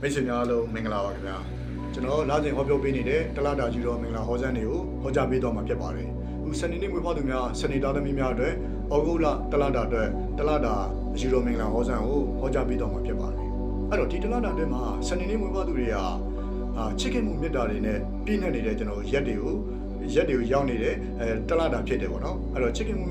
မိတ်ဆွေများလုံးမင်္ဂလာပါခင်ဗျာကျွန်တော်လာစဉ်ဟောပြောပေးနေတဲ့တလတာကြီးတော်မင်္ဂလာဟောစန်းတွေကိုဟောကြားပေးတော့မှာဖြစ်ပါတယ်အခုစနေနေ့မွေးဖွားသူများစနေသားသမီးများအတွက်ဩဂုတ်လတလတာအတွက်တလတာကြီးတော်မင်္ဂလာဟောစန်းကိုဟောကြားပေးတော့မှာဖြစ်ပါတယ်အဲ့တော့ဒီတလတာအတွက်မှာစနေနေ့မွေးဖွားသူတွေကချစ်ခင်မှုမေတ္တာတွေနဲ့ပြည့်နှက်နေတဲ့ကျွန်တော်ရက်တွေကိုရောက်နေတဲ့တလတာဖြစ်တယ်ပေါ့နော်အဲ့တော့ချစ်ခင်မှု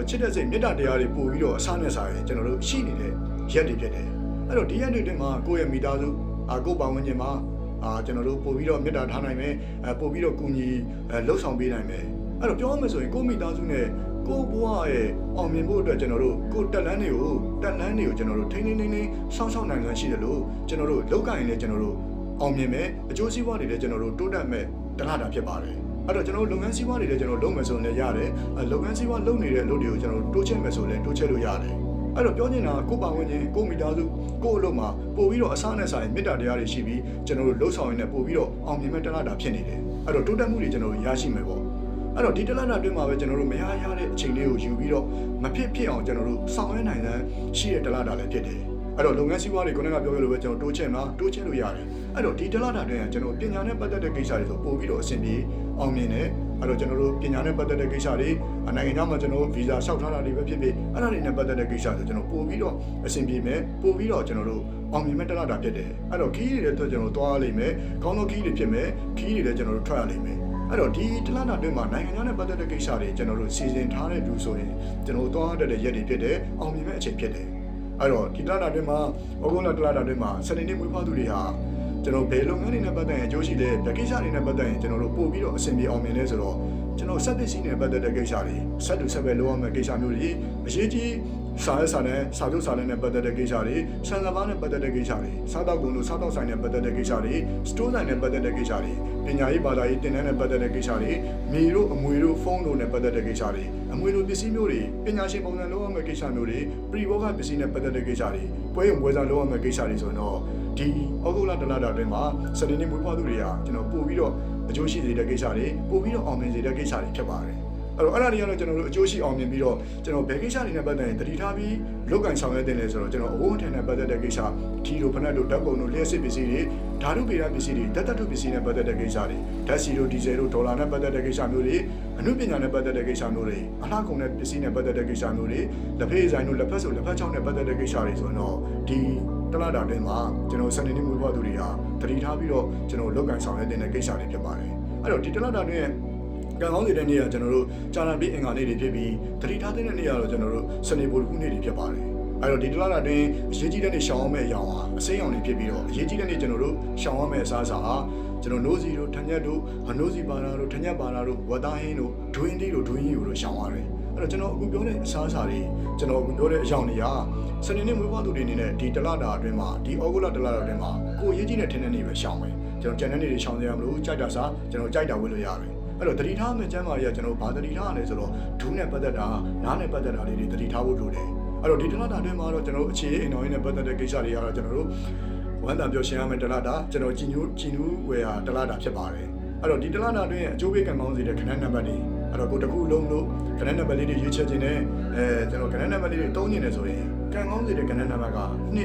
ချစ်တဲ့စိတ်မေတ္တာတရားတွေပို့ပြီးတော့အစားနဲ့စားရင်ကျွန်တော်တို့ရှိနေတဲ့ရက်တွေဖြစ်တယ်အဲ့တော့ဒီရက်တွေမှာကိုယ့်ရဲ့မိသားစုကိုယ့်ပတ်ဝန်းကျင်မှာကျွန်တော်တို့ပို့ပြီးတော့မေတ္တာထားနိုင်မယ်ပို့ပြီးတော့ကူညီလှုပ်ဆောင်ပေးနိုင်မယ်အဲ့တော့ပြောရမယ်ဆိုရင်ကိုယ့်မိသားစုနဲ့ကိုယ့်ဘဝရဲ့အောင်မြင်ဖို့အတွက်ကျွန်တော်တို့ကိုယ်တက်လန်းတွေကိုကျွန်တော်တို့ထိန်းစောင့်ရှောက်နိုင်စွမ်းရှိတယ်လို့ကျွန်တော်တို့လောက်ကိုင်းလည်းကျွန်တော်တို့အောင်မြင်မယ်အကျိုးစီးပွားတွေလည်းကျွန်တော်တို့တိုးတက်မယ်တလားတာဖြစ်ပါတယ်အဲ့တော့ကျွန်တော်တို့လုပ်ငန်းစီးပွားတွေလည်းကျွန်တော်လုပ်မယ်ဆိုရင်လည်းရတယ်လုပ်ငန်းစီးပွားလုပ်နေတဲ့အလုပ်တွေကိုကျွန်တော်တို့တိုးချဲ့မယ်ဆိုရင်လည်းတိုးချဲ့လို့ရတယ်အဲ့တော့ပြောနေတာကိုယ့်ပတ်ဝန်းကျင်ကိုယ့်မိသားစုကိုယ့်အလုပ်မှာပို့ပြီးတော့အစားနဲ့ဆိုင်မေတ္တာတရားတွေရှိပြီးကျွန်တော်တို့လှုပ်ဆောင်ရင်းနဲ့ပို့ပြီးတော့အောင်မြင်မဲ့တလားတာဖြစ်နေတယ်အဲ့တော့တိုးတက်မှုတွေကျွန်တော်တို့ရရှိမယ်ပေါ့အဲ့တော့ဒီတလားတာအတွင်းမှာပဲကျွန်တော်တို့မရတဲ့အချိန်လေးကိုယူပြီးတော့မဖြစ်အောင်ကျွန်တော်တို့ဆောင်ရွက်နိုင်တဲ့ရှိတဲ့တလားတာလည်းဖြစ်တယ်အဲ့တော့လုပ်ငန်းစီးပွားတွေခုနကပြောခဲ့လို့ပဲကျွန်တော်တိုးချဲ့လို့ရတယ်အဲ့တော့ဒီတလားတာအတွင်းကကျွန်တော်ပညာနဲ့ပတ်သက်တဲ့ကိစ္စတွေဆိုပို့ပြီးတော့အဆင်ပြေအောင်မြင်တယ်အဲ့တော့ကျွန်တော်တို့ပညာနဲ့ပတ်သက်တဲ့ကိစ္စတွေနိုင်ငံခြားမှာကျွန်တော်ဗီဇာလျှောက်ထားတာတွေပဲဖြစ်ဖြစ်အဲ့ဒါတွေနဲ့ပတ်သက်တဲ့ကိစ္စဆိုကျွန်တော်ပို့ပြီးတော့အဆင်ပြေမယ်ပို့ပြီးတော့ကျွန်တော်တို့အောင်မြင်မဲ့တလားတာဖြစ်တယ်အဲ့တော့ခီးတွေလည်းကျွန်တော်သွားလိမ့်မယ်ကောင်းသောခီးတွေဖြစ်မယ်ခီးတွေလည်းကျွန်တော်တို့ထွက်ရလိမ့်မယ်အဲ့တော့ဒီတလားတာအတွင်းမှာနိုင်ငံခြားနဲ့ပတ်သက်တဲ့ကိစ္စတွေကျွန်တော်တို့စီစဉ်ထားတဲ့လူဆိုရင်ကျွန်တော်တို့သွားတဲ့ရက်တွေဖြစ်တယ်အောင်မြင်မဲ့အချိန်ဖြစ်တယ်အဲ့တော့ဒီတလားတာအတွင်းမှာဩဂုတ်လတလားတာအတွင်းမှာစနေနေ့မွေးဖွားသူတွေဟာကျွန်တော်ဘယ်လုပ်ငန်းတွေနဲ့ပတ်သက်ရင်အကျိုးရှိလဲဗကိစ္စတွေနဲ့ပတ်သက်ရင်ကျွန်တော်တို့ပို့ပြီးတော့အဆင်ပြေအောင်မြင်လဲဆိုတော့ကျွန်တော်ဆက်ပစ္စည်းနဲ့ပတ်သက်တဲ့ကိစ္စတွေဆက်တူဆက်ပဲလုပ်ရမယ့်ကိစ္စမျိုးတွေအရေးကြီးစာချုပ်စာလည်းနဲ့ပတ်သက်တဲ့ကိစ္စတွေဆန်စပါးနဲ့ပတ်သက်တဲ့ကိစ္စတွေစားတောက်ကုန်လို့စားတောက်ဆိုင်နဲ့ပတ်သက်တဲ့ကိစ္စတွေစတိုးဆိုင်နဲ့ပတ်သက်တဲ့ကိစ္စတွေပညာရေးဘာသာရေးတင်တန်းနဲ့ပတ်သက်တဲ့ကိစ္စတွေမြေတို့အမွေတို့ဖုန်းတို့နဲ့ပတ်သက်တဲ့ကိစ္စတွေအမွေတို့ပစ္စည်းမျိုးတွေပညာရှင်ပုံစံလုပ်ရမယ့်ကိစ္စမျိုးတွေပရိဘောဂပစ္စည်းနဲ့ပတ်သက်တဲ့ကိစ္စတွေပွဲရုံပွဲစားလုပ်ရမယ့်ကိစ္စတွေဆိုတော့ဒီဩဂုတ်လတလတာအတွင်းမှာစနေနေ့မွေးဖွားသူတွေကကျွန်တော်ပို့ပြီးတော့အကျိုးရှိစေတဲ့ကိစ္စတွေပို့ပြီးတော့အောင်မြင်စေတဲ့ကိစ္စတွေဖြစ်ပါတယ်အဲ့တော့အဲ့ဒါတွေကတော့ကျွန်တော်တို့အကျိုးရှိအောင်မြင်ပြီးတော့ကျွန်တော်ဘယ်ကိစ္စတွေနဲ့ပတ်သက်ရင်တတိထားပြီးလုပ်ကန်ဆောင်ရွက်တင်လဲဆိုတော့ကျွန်တော်အဝန်းထန်နဲ့ပတ်သက်တဲ့ကိစ္စထီတို့ဖနက်တို့ဓာတ်ပုံတို့လျှက်စစ်ပစ္စည်းတွေဓာတုပေရပစ္စည်းတွေဓာတ်တုပစ္စည်းနဲ့ပတ်သက်တဲ့ကိစ္စတွေဓာတ်ဆီတို့ဒီဇယ်တို့ဒေါ်လာနဲ့ပတ်သက်တဲ့ကိစ္စမျိုးတွေအမှုပညာနဲ့ပတ်သက်တဲ့ကိစ္စမျိုးတွေအလှကုန်တဲ့ပစ္စည်းနဲ့ပတ်သက်တဲ့ကိစ္စမျိုးတွေလက်ဖေးဆိုင်တို့လက်ဖက်ဆိုလက်ဖက်ချောင်းနဲ့ပတ်သက်တဲ့ကိစ္စတွေဆိုတော့ဒီတလားတာတွင်မှာကျွန်တော်စနေနေ့မွေးဖွားသူတွေဟာတတိထားပြီးတော့ကျွန်တော်လုပ်ကန်ဆောင်ရွက်တဲ့ကိစ္စတွေဖြစ်ပါတယ်အဲ့တော့ဒီတလားတာတွင်ကံကောင်းတဲ့နေ့ကကျွန်တော်တို့ကြာနာပြီးအင်္ဂါနေ့တွေဖြစ်ပြီးတတိထားတဲ့နေ့ကတော့ကျွန်တော်တို့စနေဗုဒ္ဓဟူးနေ့တွေဖြစ်ပါတယ်အဲ့တော့ဒီတလားတာတွင်အရေးကြီးတဲ့နေ့ရှောင်ရမယ့်အရာဟာအစိမ်းရောင်တွေဖြစ်ပြီးတော့အရေးကြီးတဲ့နေ့ကျွန်တော်တို့ရှောင်ရမယ့်အစားအစာဟာကျွန်တော်နိုးစီတို့ထညက်တို့နိုးစီပါတာတို့ထညက်ပါတာတို့ဝတ်သားဟင်းတို့ဒွင်းတီတို့ဒွင်းရီတို့ရှောင်ရတယ်အဲ့တော့ကျွန်တော်အခုပြောတဲ့အစားအစာတွေကျွန်တော်အခုပြောတဲ့အကြောင်းတွေကစနေနေ့မွေးဖွားသူတွေအနေနဲ့ဒီတလားတာအတွင်းမှာဒီဩဂုတ်လတလားတာအတွင်းမှာကိုယ်အရေးကြီးတဲ့ထင်းတဲ့နေ့ပဲရှောင်မယ်ကျွန်တော်ကျန်တဲ့နေ့တွေရှောင်ရမလို့ကြိုက်တာစားကျွန်တော်ကြိုက်တာဝယ်လို့ရတယ်အဲ့တော့တတိထားမယ့်ကျမ်းမာရေးကကျွန်တော်ဘာတတိထားရလဲဆိုတော့ဒူးနဲ့ပတ်သက်တာနားနဲ့ပတ်သက်တာလေးတွေတတိထားဖို့လိုတယ်အဲ့တော့ဒီတလားတာအတွင်းမှာတော့ကျွန်တော်အခြေအိမ်တော်ရေးနဲ့ပတ်သက်တဲ့ကိစ္စတွေကတော့ကျွန်တော်တို့ဝမ်းသာပျော်ရွှင်ရမယ့်တလားတာကျွန်တော်ကြည်နူးဝယ်ဟာတလားတာဖြစ်ပါတယ်အဲ့တော့ဒီတလားတာအတွင်းအကျိုးပေးကံကောင်းစေတဲ့ခဏနံပါတ်တွေအဲ့တော့ကိုတခုလုံးလို့ခဏနံပါတ်လေးတွေရွေးချယ်ခြင်းနဲ့ကျွန်တော်ခဏနံပါတ်လေးတွေတုံးနေတယ်ဆိုရင်ကံကောင်းစေတဲ့ခဏနံပါတ်က2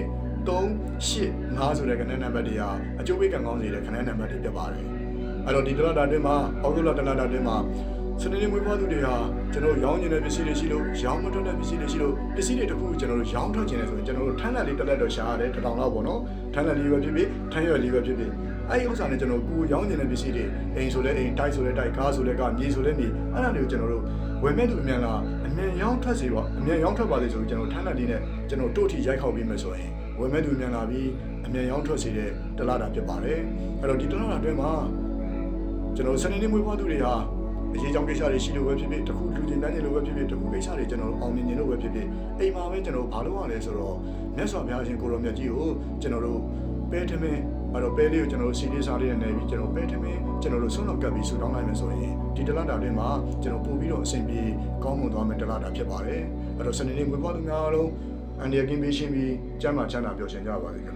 3 8 5ဆိုတဲ့ခဏနံပါတ်တွေဟာအကျိုးပေးကံကောင်းစေတဲ့ခဏနံပါတ်တွေဖြစ်ပါတယ်အဲ့တော့ဒီတလားတာအတွင်းမှာဩဂုတ်လတလားတာအတွင်းမှာစနေနေ့မွေးဖွားသူတွေဟာကျွန်တော်ရောင်းနေတဲ့ပစ္စည်းတွေရှိလို့ရောင်းမထွက်တဲ့ပစ္စည်းတွေရှိလို့ပစ္စည်းတွေတခုကျွန်တော်တို့ရောင်းထွက်ခြင်းလဲဆိုရင်ကျွန်တော်တို့ထန်းလက်လေးတစ်လက်တော့ရှာရတယ်1000လောက်ပေါ့နော်ထန်းလက်လေးပဲဖြစ်ဖြစ်ထန်းရွက်လေးပဲဖြစ်ဖြစ်အဲ့ဒီဥစ္စာနဲ့ကျွန်တော်ကိုရောင်းနေတဲ့ပစ္စည်းတွေအိမ်ဆိုလဲအိမ်တိုက်ဆိုလဲတိုက်ကားဆိုလဲကားမြေဆိုလဲမြေအဲ့ဒါတွေကိုကျွန်တော်တို့ဝယ်မဲ့သူအမြန်လားအမြန်ရောင်းထွက်စေပါအမြန်ရောင်းထွက်ပါလေဆိုရင်ကျွန်တော်ထန်းလက်လေးနဲ့ကျွန်တော်တို့ထီရိုက်ခေါက်ပြီးမယ်ဆိုရင်ဝယ်မဲ့သူအမြန်လာပြီးအမြန်ရောင်းထွက်စေတဲ့တလားတာဖြစ်ပါတယ်အဲ့တော့ဒီတလားတာအတွင်းမှာကျွန်တော်စနေနေ့မွေးဖွားသူတွေဟာအရေးကြောင့်ကိစ္စတွေရှိလို့ပဲဖြစ်ဖြစ်တခုလူချင်းတန်းချင်းလို့ပဲဖြစ်ဖြစ်တခုကိစ္စတွေကျွန်တော်တို့အောင်မြင်နေလို့ပဲဖြစ်ဖြစ်အိမ်မှာပဲကျွန်တော်ဘာလုပ်ရလဲဆိုတော့မြတ်စွာဘုရားရှင်ကိုရောမြတ်ကြီးကိုကျွန်တော်တို့ပဲထမင်းအဲ့တော့ပဲလေးကိုကျွန်တော်တို့စီလေးစားလေးနဲ့ပြီးကျွန်တော်ပဲထမင်းကျွန်တော်တို့ဆွမ်းတော်ကပ်ပြီးဆူတောင်းနိုင်မယ်ဆိုရင်ဒီတလားတာတွင်မှာကျွန်တော်ပို့ပြီးတော့အဆင်ပြေကောင်းမွန်သွားမယ်တလားတာဖြစ်ပါတယ်အဲ့တော့စနေနေ့မွေးဖွားသူများအားလုံးအန်ဒီယကင်းပေးရှင်းပြီးကျမ်းမာချမ်းသာပျော်ရွှင်ကြပါစေခင်ဗျာ